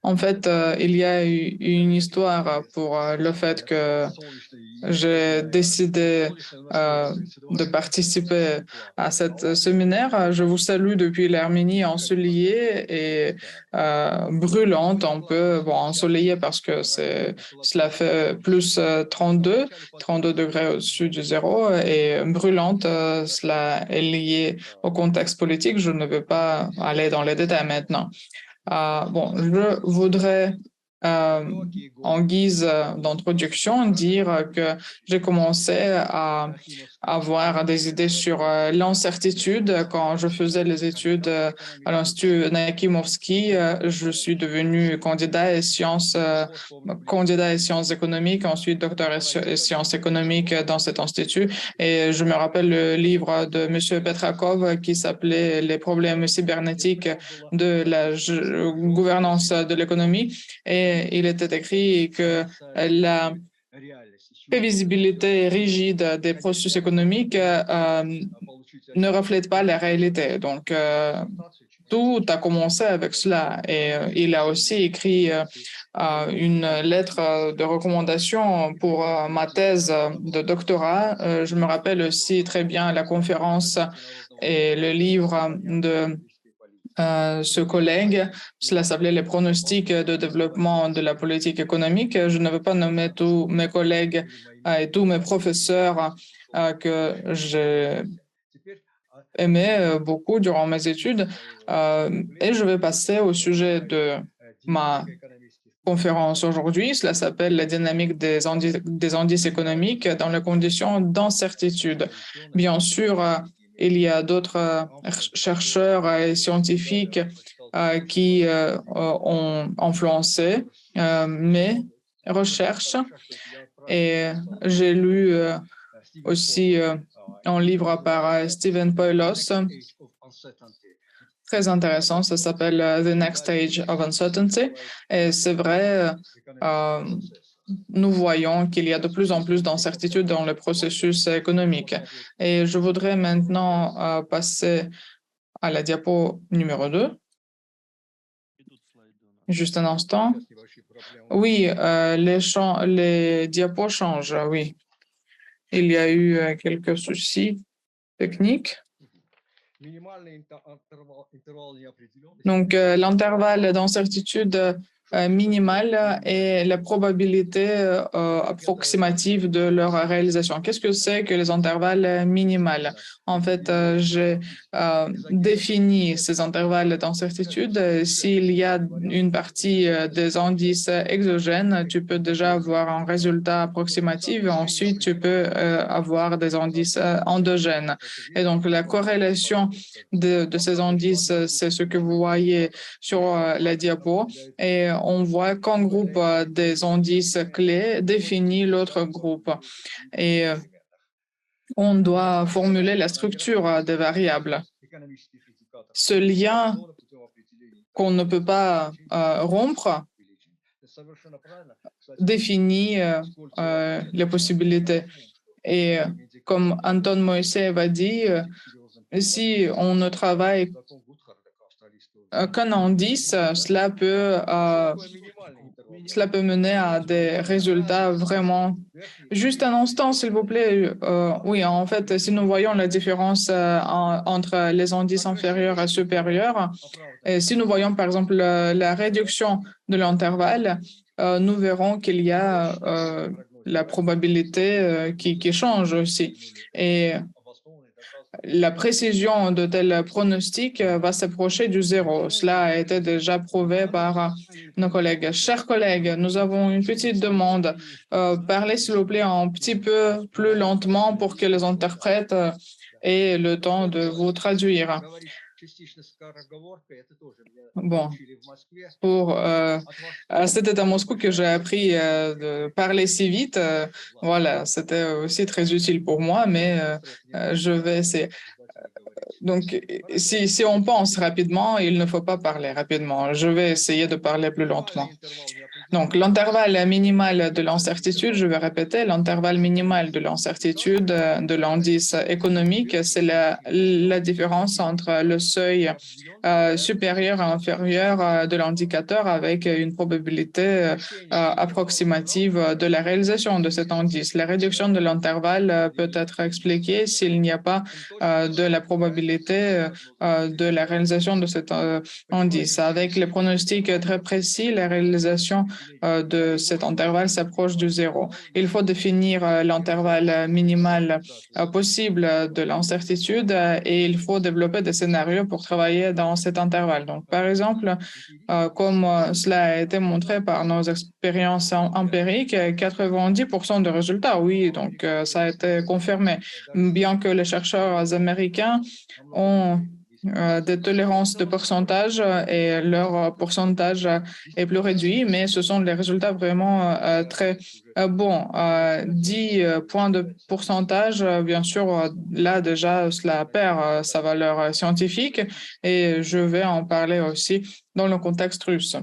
En fait, il y a eu une histoire pour le fait que j'ai décidé de participer à cette séminaire. Je vous salue depuis l'Arménie ensoleillée et brûlante, un peu, bon, ensoleillée parce que cela fait plus 32 degrés au-dessus du zéro et brûlante, cela est lié au contexte politique. Je ne vais pas aller dans les détails maintenant. Bon, je voudrais, euh, en guise d'introduction, dire que j'ai commencé à avoir des idées sur l'incertitude quand je faisais les études à l'Institut Nakimovsky. Je suis devenu candidat et sciences économiques, ensuite docteur et sciences économiques dans cet institut. Et je me rappelle le livre de M. Petrakov qui s'appelait Les problèmes cybernétiques de la gouvernance de l'économie. Et il était écrit que la prévisibilité rigide des processus économiques ne reflète pas la réalité. Donc, tout a commencé avec cela. Et il a aussi écrit une lettre de recommandation pour ma thèse de doctorat. Je me rappelle aussi très bien la conférence et le livre de ce collègue. Cela s'appelait les pronostics de développement de la politique économique. Je ne veux pas nommer tous mes collègues et tous mes professeurs que j'ai aimé beaucoup durant mes études. Et je vais passer au sujet de ma conférence aujourd'hui. Cela s'appelle la dynamique des indices économiques dans les conditions d'incertitude. Bien sûr, il y a d'autres chercheurs et scientifiques qui ont influencé mes recherches et j'ai lu aussi un livre par Stephen Poilos, très intéressant, ça s'appelle The Next Stage of Uncertainty. Et c'est vrai, nous voyons qu'il y a de plus en plus d'incertitudes dans le processus économique. Et je voudrais maintenant passer à la diapo numéro 2. Juste un instant. Oui, les diapos changent, oui. Il y a eu quelques soucis techniques. Donc, l'intervalle d'incertitude minimale et la probabilité approximative de leur réalisation. Qu'est-ce que c'est que les intervalles minimales? En fait, j'ai défini ces intervalles d'incertitude. S'il y a une partie des indices exogènes, tu peux déjà avoir un résultat approximatif et ensuite tu peux avoir des indices endogènes. Et donc, la corrélation de ces indices, c'est ce que vous voyez sur la diapo. Et on voit qu'un groupe des indices clés définit l'autre groupe. Et on doit formuler la structure des variables. Ce lien qu'on ne peut pas rompre définit les possibilités. Et comme Anton Moïse va dire, si on ne travaille qu'un indice, cela peut mener à des résultats vraiment. Juste un instant, s'il vous plaît. Oui, en fait, si nous voyons la différence entre les indices inférieurs et supérieurs, et si nous voyons par exemple la réduction de l'intervalle, nous verrons qu'il y a la probabilité qui change aussi. Et la précision de tels pronostics va s'approcher du zéro. Cela a été déjà prouvé par nos collègues. Chers collègues, nous avons une petite demande. Parlez, s'il vous plaît, un petit peu plus lentement pour que les interprètes aient le temps de vous traduire. Bon, c'était à Moscou que j'ai appris de parler si vite. Voilà, c'était aussi très utile pour moi, mais je vais essayer. Donc, si on pense rapidement, il ne faut pas parler rapidement. Je vais essayer de parler plus lentement. Donc, l'intervalle minimal de l'incertitude, je vais répéter, l'intervalle minimal de l'incertitude de l'indice économique, c'est la différence entre le seuil supérieur et inférieur de l'indicateur avec une probabilité approximative de la réalisation de cet indice. La réduction de l'intervalle peut être expliquée s'il n'y a pas de la probabilité de la réalisation de cet indice. Avec les pronostics très précis, la réalisation de cet intervalle s'approche du zéro. Il faut définir l'intervalle minimal possible de l'incertitude et il faut développer des scénarios pour travailler dans cet intervalle. Donc, par exemple, comme cela a été montré par nos expériences empiriques, 90% de résultats, oui, donc ça a été confirmé, bien que les chercheurs américains ont des tolérances de pourcentage et leur pourcentage est plus réduit, mais ce sont les résultats vraiment très bons. 10 points de pourcentage, bien sûr, là déjà, cela perd sa valeur scientifique et je vais en parler aussi dans le contexte russe.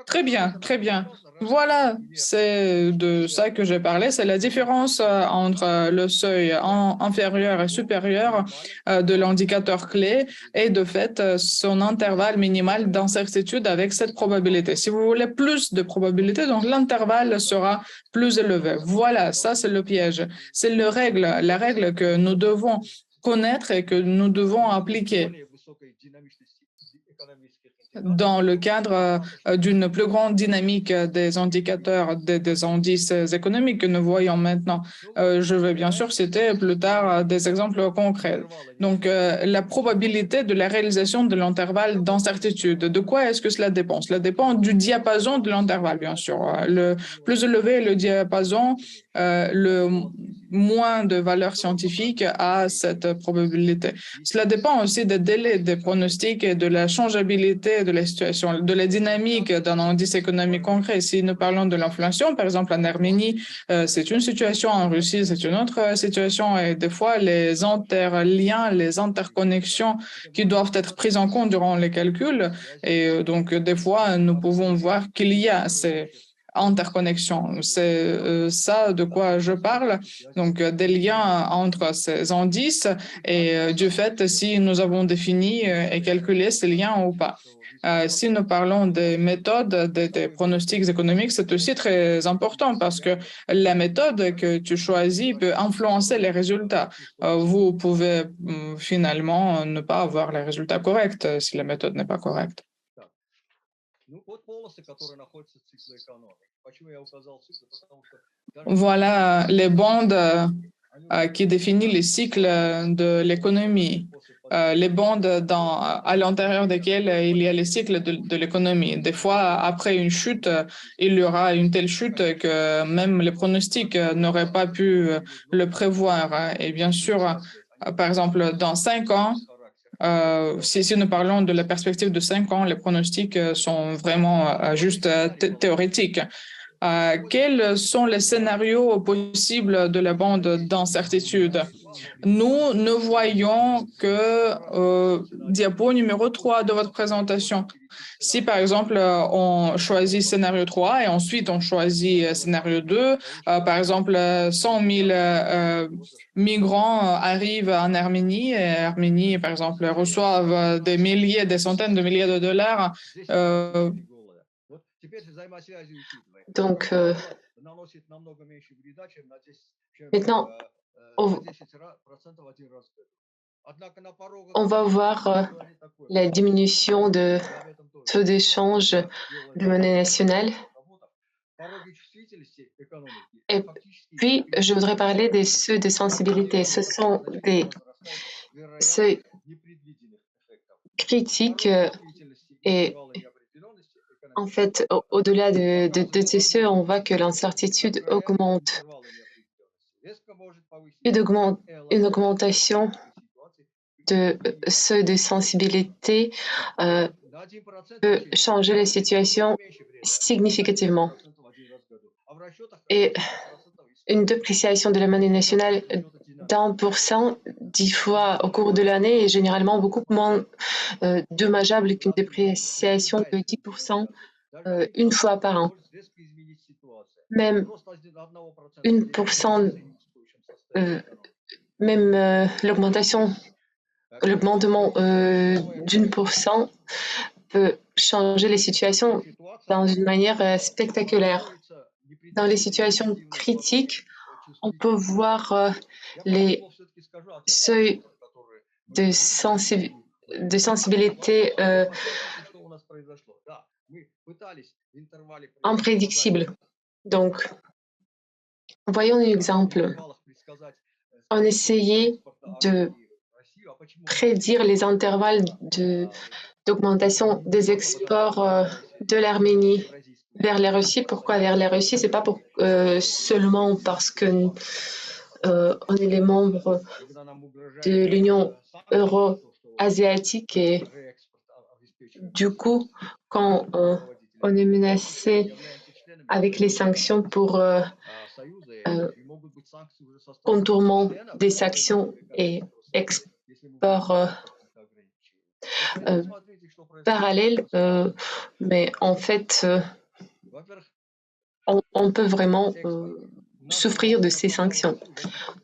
Très bien, très bien. Voilà, c'est de ça que j'ai parlé. C'est la différence entre le seuil inférieur et supérieur de l'indicateur clé et de fait son intervalle minimal d'incertitude avec cette probabilité. Si vous voulez plus de probabilité, donc l'intervalle sera plus élevé. Voilà, ça c'est le piège. C'est la règle que nous devons connaître et que nous devons appliquer dans le cadre d'une plus grande dynamique des indicateurs, des indices économiques que nous voyons maintenant. Je vais bien sûr citer plus tard des exemples concrets. Donc, la probabilité de la réalisation de l'intervalle d'incertitude, de quoi est-ce que cela dépend? Cela dépend du diapason de l'intervalle, bien sûr. Le plus élevé est le diapason, le moins de valeur scientifique à cette probabilité. Cela dépend aussi des délais des pronostics et de la changeabilité de la situation, de la dynamique d'un indice économique concret. Si nous parlons de l'inflation, par exemple en Arménie, c'est une situation, en Russie, c'est une autre situation, et des fois les interliens, les interconnexions qui doivent être prises en compte durant les calculs. Et donc, des fois, nous pouvons voir qu'il y a ces interconnexions. C'est ça de quoi je parle. Donc, des liens entre ces indices et du fait si nous avons défini et calculé ces liens ou pas. Si nous parlons des méthodes, des pronostics économiques, c'est aussi très important parce que la méthode que tu choisis peut influencer les résultats. Vous pouvez finalement ne pas avoir les résultats corrects si la méthode n'est pas correcte. Voilà les bandes qui définissent les cycles de l'économie, les bandes à l'intérieur desquelles il y a les cycles de l'économie. Des fois, après une chute, il y aura une telle chute que même les pronostics n'auraient pas pu le prévoir. Et bien sûr, par exemple, dans 5 ans, si nous parlons de la perspective de 5 ans, les pronostics sont vraiment juste théoriques. Quels sont les scénarios possibles de la bande d'incertitude? Nous ne voyons que diapo numéro 3 de votre présentation. Si, par exemple, on choisit scénario 3 et ensuite on choisit scénario 2, par exemple, 100 000 migrants arrivent en Arménie et Arménie, par exemple, reçoivent des milliers, des centaines de milliers de dollars. Donc, maintenant, on va voir la diminution de taux d'échange de monnaie nationale. Et puis, je voudrais parler des seuils de sensibilité. Ce sont des seuils critiques et en fait, au-delà de ces seuils, on voit que l'incertitude augmente. Une augmentation de seuil de sensibilité peut changer la situation significativement. Et une dépréciation de la monnaie nationale d'1%, 10 fois au cours de l'année est généralement beaucoup moins dommageable qu'une dépréciation de 10% une fois par an. Même 1%, même l'augmentement d'une pourcent peut changer les situations dans une manière spectaculaire. Dans les situations critiques, on peut voir les seuils de sensibilité imprédictibles. Donc, voyons un exemple. On essayait de prédire les intervalles d'augmentation des exports de l'Arménie vers la Russie. Pourquoi vers la Russie? C'est pas seulement parce que on est les membres de l'Union euro-asiatique et du coup, quand on est menacé avec les sanctions pour contournement des sanctions et export parallèle, mais en fait, on peut vraiment souffrir de ces sanctions.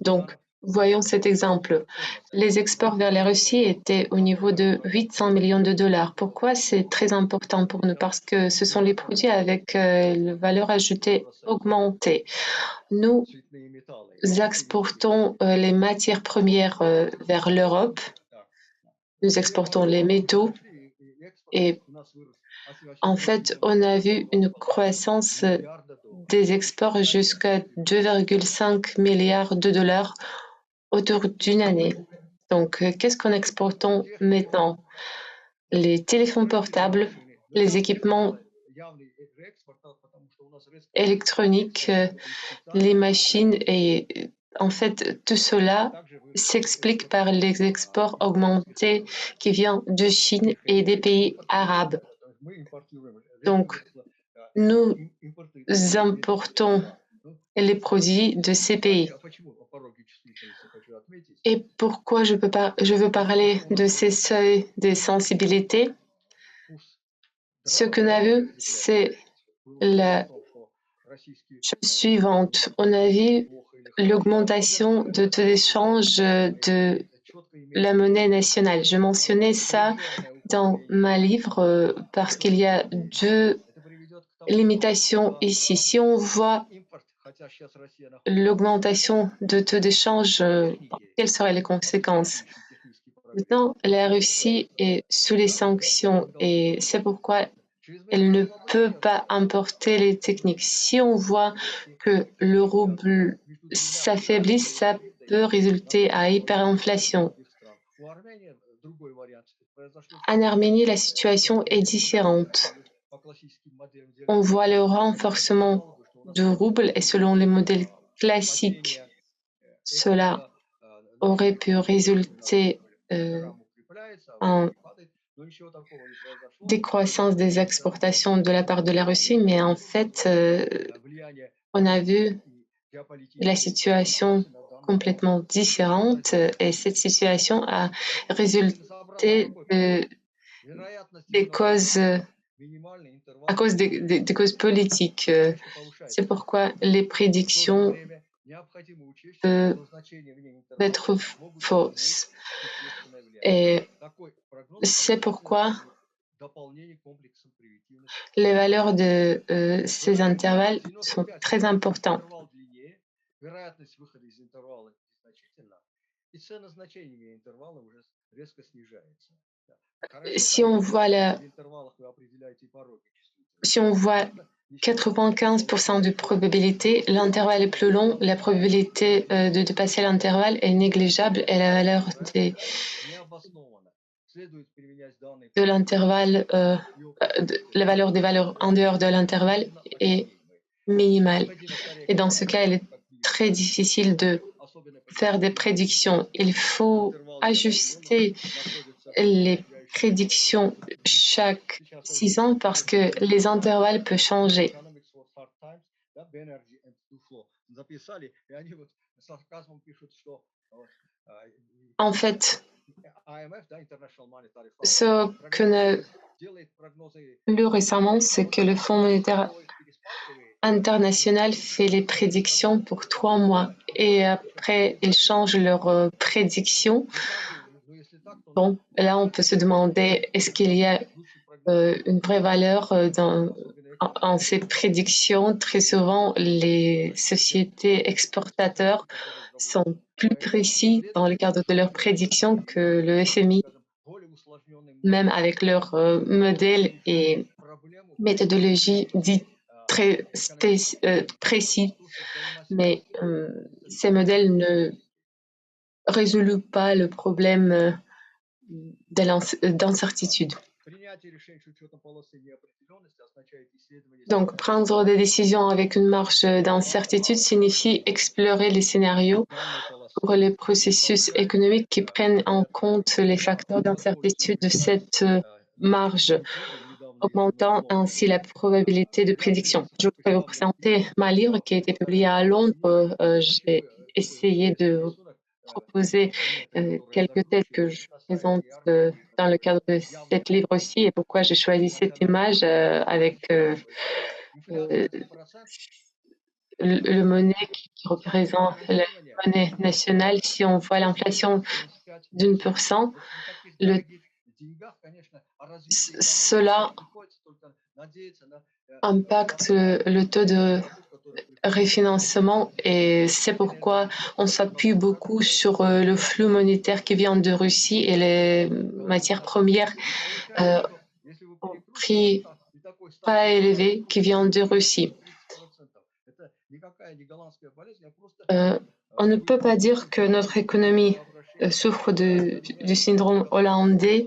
Donc, voyons cet exemple. Les exports vers la Russie étaient au niveau de 800 millions de dollars. Pourquoi c'est très important pour nous? Parce que ce sont les produits avec la valeur ajoutée augmentée. Nous exportons les matières premières vers l'Europe. Nous exportons les métaux et en fait, on a vu une croissance des exports jusqu'à 2,5 milliards de dollars autour d'une année. Donc, qu'est-ce qu'on exporte maintenant? Les téléphones portables, les équipements électroniques, les machines et en fait, tout cela s'explique par les exports augmentés qui viennent de Chine et des pays arabes. Donc, nous importons les produits de ces pays. Et pourquoi je veux parler de ces seuils de sensibilité? Ce que nous avons vu, c'est la chose suivante. On a vu l'augmentation de taux d'échange de la monnaie nationale. Je mentionnais ça dans ma livre parce qu'il y a deux limitations ici. Si on voit l'augmentation de taux d'échange, quelles seraient les conséquences? Maintenant, la Russie est sous les sanctions et c'est pourquoi elle ne peut pas importer les techniques. Si on voit que le rouble s'affaiblit, ça peut résulter à hyperinflation. En Arménie, la situation est différente. On voit le renforcement du rouble et selon les modèles classiques, cela aurait pu résulter en décroissance des exportations de la part de la Russie, mais en fait, on a vu la situation complètement différente et cette situation a résulté des causes à cause des causes politiques. C'est pourquoi les prédictions peuvent être fausses. Et c'est pourquoi les valeurs de ces intervalles sont très importants. Si on voit 95% de probabilité, l'intervalle est plus long, la probabilité de dépasser l'intervalle est négligeable et la valeur de l'intervalle, la valeur des valeurs en dehors de l'intervalle est minimale. Et dans ce cas, il est très difficile de faire des prédictions. Il faut ajuster les prédictions chaque 6 ans parce que les intervalles peuvent changer. En fait, Ce qu'on a lu récemment, c'est que le Fonds monétaire international fait les prédictions pour 3 mois et après, ils changent leurs prédictions. Bon, là, on peut se demander, est-ce qu'il y a une vraie valeur en ces prédictions? Très souvent, les sociétés exportateurs sont plus précis dans le cadre de leurs prédictions que le FMI, même avec leur modèle et méthodologie dite très précis. Mais ces modèles ne résolvent pas le problème d'incertitude. Donc, prendre des décisions avec une marge d'incertitude signifie explorer les scénarios pour les processus économiques qui prennent en compte les facteurs d'incertitude de cette marge, augmentant ainsi la probabilité de prédiction. Je pourrais vous présenter ma livre qui a été publié à Londres. J'ai essayé de proposer quelques thèses que je présente dans le cadre de cet livre aussi et pourquoi j'ai choisi cette image avec le monnaie qui représente la monnaie nationale. Si on voit l'inflation d'1%, cela impacte le taux de refinancement et c'est pourquoi on s'appuie beaucoup sur le flux monétaire qui vient de Russie et les matières premières au prix pas élevé qui vient de Russie. On ne peut pas dire que notre économie souffre du syndrome hollandais.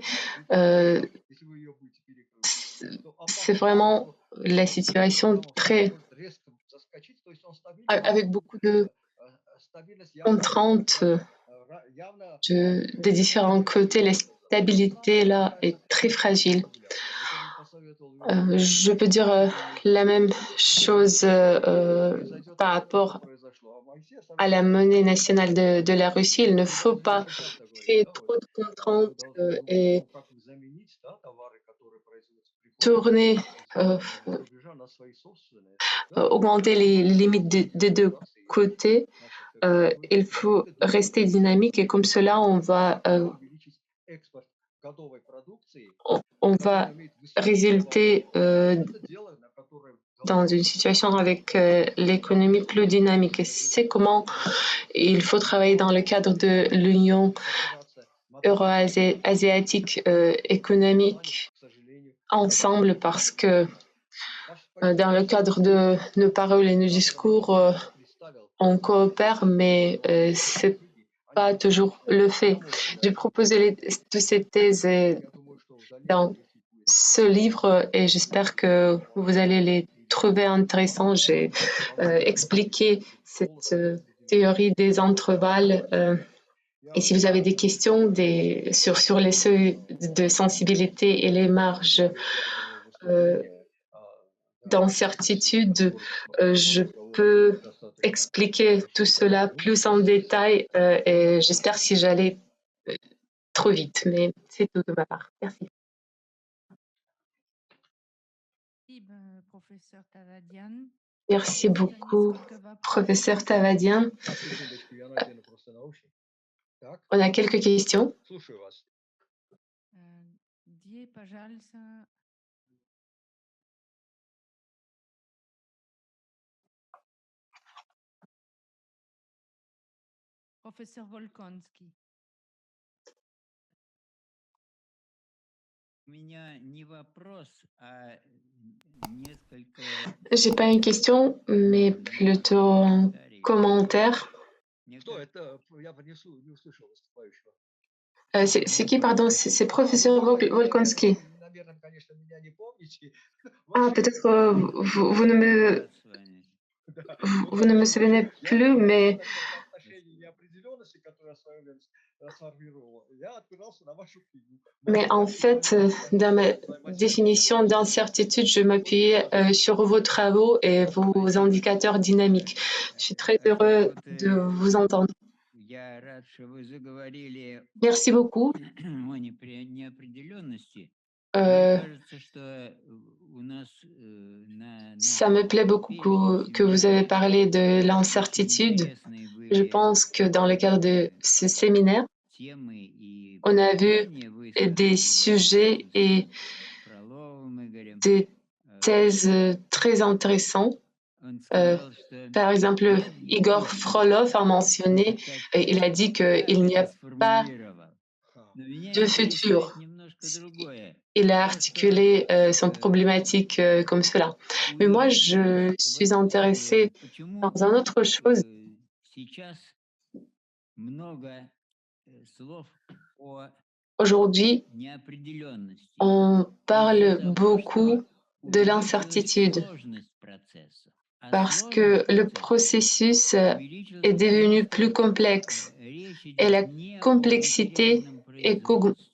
C'est vraiment la situation très avec beaucoup de contraintes des différents côtés. La stabilité là est très fragile. Je peux dire la même chose par rapport à la monnaie nationale de la Russie. Il ne faut pas créer trop de contraintes et tourner, augmenter les limites des deux côtés. Il faut rester dynamique et comme cela, on va résulter dans une situation avec l'économie plus dynamique. Et c'est comment il faut travailler dans le cadre de l'Union euro-asiatique économique ensemble parce que dans le cadre de nos paroles et nos discours, on coopère, mais c'est pas toujours le fait. J'ai proposé toutes ces thèses dans ce livre et j'espère que vous allez les trouver intéressants. J'ai expliqué cette théorie des intervalles. Et si vous avez des questions sur les seuils de sensibilité et les marges d'incertitude, je peux expliquer tout cela plus en détail et j'espère si j'allais trop vite, mais c'est tout de ma part. Merci. Merci beaucoup, professeur Tavadian. On a quelques questions. Professeur Volkonski. J'ai pas une question, mais plutôt un commentaire. C'est qui, pardon? C'est professeur Volkonski. Ah, peut-être vous ne me souvenez plus, mais en fait, dans ma définition d'incertitude, je m'appuyais sur vos travaux et vos indicateurs dynamiques. Je suis très heureux de vous entendre. Merci beaucoup. Euh, Ça me plaît beaucoup que vous avez parlé de l'incertitude. Je pense que dans le cadre de ce séminaire, on a vu des sujets et des thèses très intéressants. Par exemple, Igor Frolov a mentionné, il a dit qu'il n'y a pas de futur. Il a articulé son problématique comme cela. Mais moi, je suis intéressée dans une autre chose. Aujourd'hui, on parle beaucoup de l'incertitude parce que le processus est devenu plus complexe et la complexité est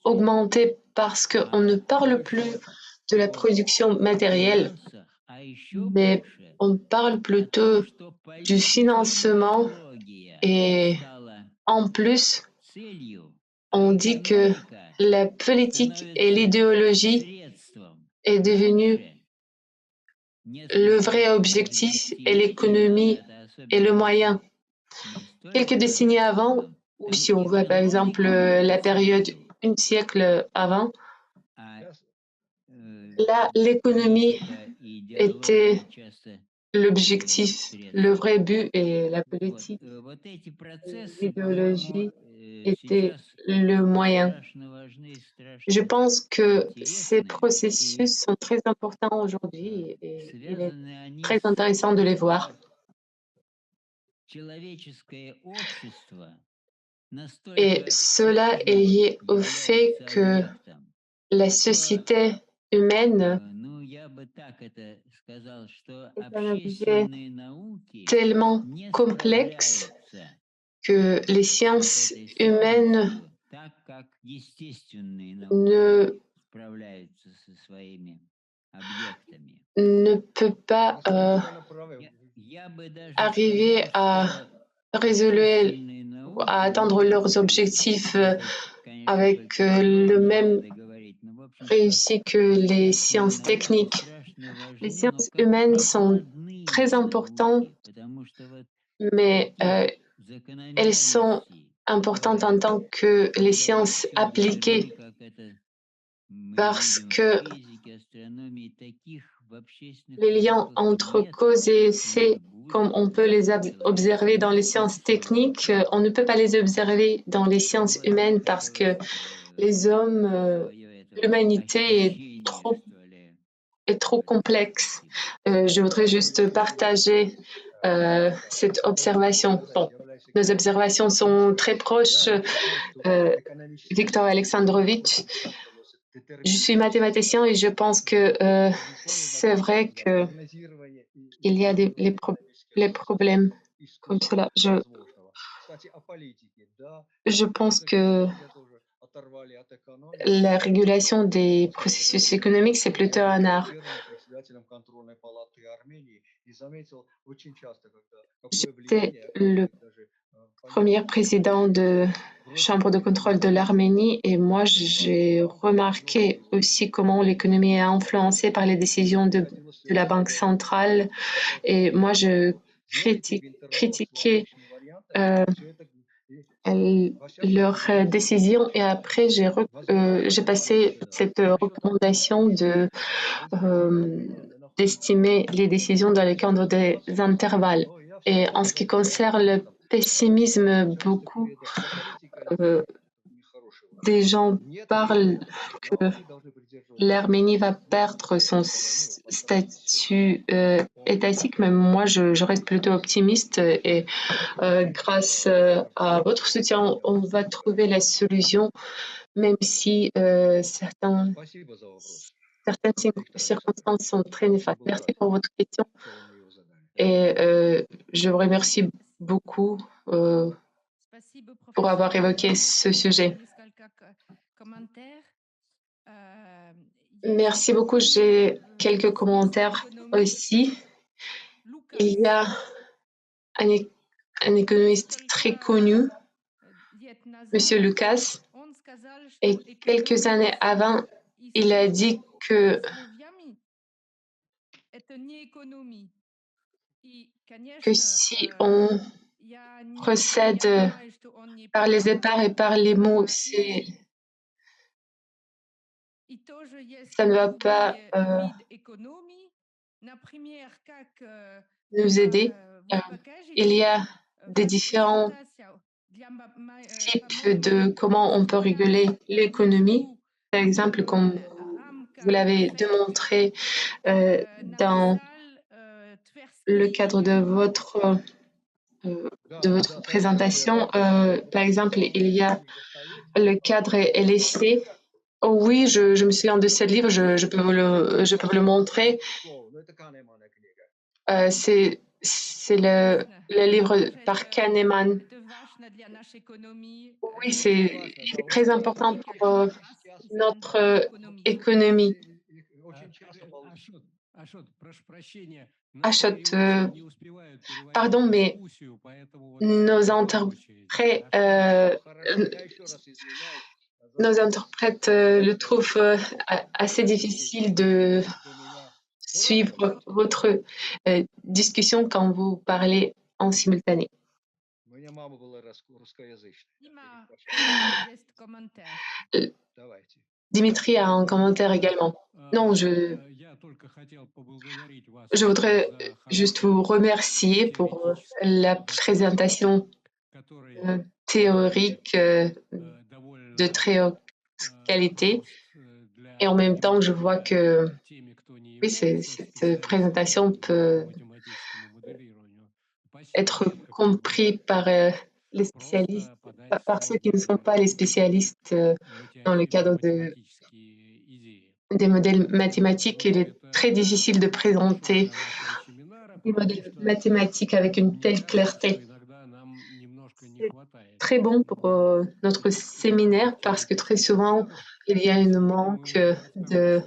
augmentée parce qu'on ne parle plus de la production matérielle, mais on parle plutôt du financement et en plus, on dit que la politique et l'idéologie est devenue le vrai objectif et l'économie est le moyen. Quelques décennies avant, ou si on voit par exemple la période un siècle avant, là, l'économie était l'objectif, le vrai but et la politique, l'idéologie était le moyen. Je pense que ces processus sont très importants aujourd'hui et il est très intéressant de les voir. Et cela est lié au fait que la société humaine est un objet tellement complexe que les sciences humaines ne peuvent pas arriver à résoudre, à atteindre leurs objectifs avec le même réussite que les sciences techniques. Les sciences humaines sont très importantes, mais elles sont importantes en tant que les sciences appliquées parce que les liens entre cause et effet, comme on peut les observer dans les sciences techniques, on ne peut pas les observer dans les sciences humaines parce que les hommes, l'humanité est trop complexe. Je voudrais juste partager cette observation. Bon, nos observations sont très proches. Victor Alexandrovitch, je suis mathématicien et je pense que c'est vrai qu'il y a les problèmes comme cela. Je pense que la régulation des processus économiques, c'est plutôt un art. J'étais le premier président de Chambre de contrôle de l'Arménie et moi, j'ai remarqué aussi comment l'économie est influencée par les décisions de la Banque centrale. Et moi, je critiquais leurs décisions et après, j'ai passé cette recommandation d'estimer les décisions dans le cadre des intervalles. Et en ce qui concerne le pessimisme, beaucoup des gens parlent que l'Arménie va perdre son statut étatique, mais moi, je reste plutôt optimiste et grâce à votre soutien, on va trouver la solution, même si certaines circonstances sont très néfastes. Merci pour votre question et je vous remercie beaucoup pour avoir évoqué ce sujet. Merci beaucoup. J'ai quelques commentaires aussi. Il y a un économiste très connu Monsieur Lucas, et quelques années avant, il a dit que si on procède par les épars et par les mots, ça ne va pas nous aider. Il y a des différents types de comment on peut réguler l'économie. Par exemple, comme vous l'avez démontré dans le cadre de votre présentation. Par exemple, il y a le cadre LST. Oh oui, je me souviens de ce livre, je peux vous le montrer. C'est le livre par Kahneman. Oui, c'est très important pour notre économie. Ashot, pardon, mais nos interprètes le trouvent assez difficile de suivre votre discussion quand vous parlez en simultané. Dimitri a un commentaire également. Non, je voudrais juste vous remercier pour la présentation théorique de très haute qualité. Et en même temps, je vois que oui, cette présentation peut être comprise par les spécialistes, par ceux qui ne sont pas les spécialistes dans le cadre des modèles mathématiques. Il est très difficile de présenter des modèles mathématiques avec une telle clarté. C'est très bon pour notre séminaire parce que très souvent, il y a un manque de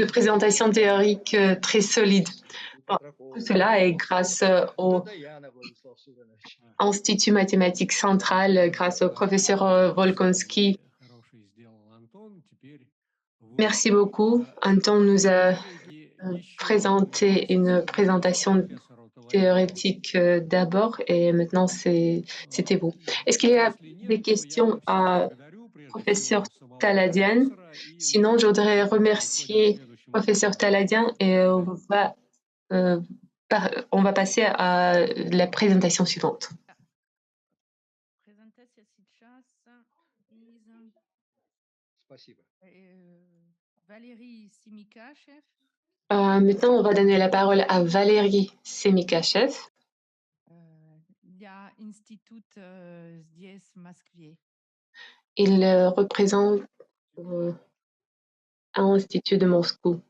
présentation théorique très solide. Tout cela est grâce au Institut mathématique central, grâce au professeur Volkonski. Merci beaucoup. Anton nous a présenté une présentation théorétique d'abord et maintenant c'était vous. Est-ce qu'il y a des questions à professeur Taladian? Sinon, je voudrais remercier professeur Taladian et on va passer à la présentation suivante. Maintenant, on va donner la parole à Valérie Semikachev. Il représente un institut de Moscou.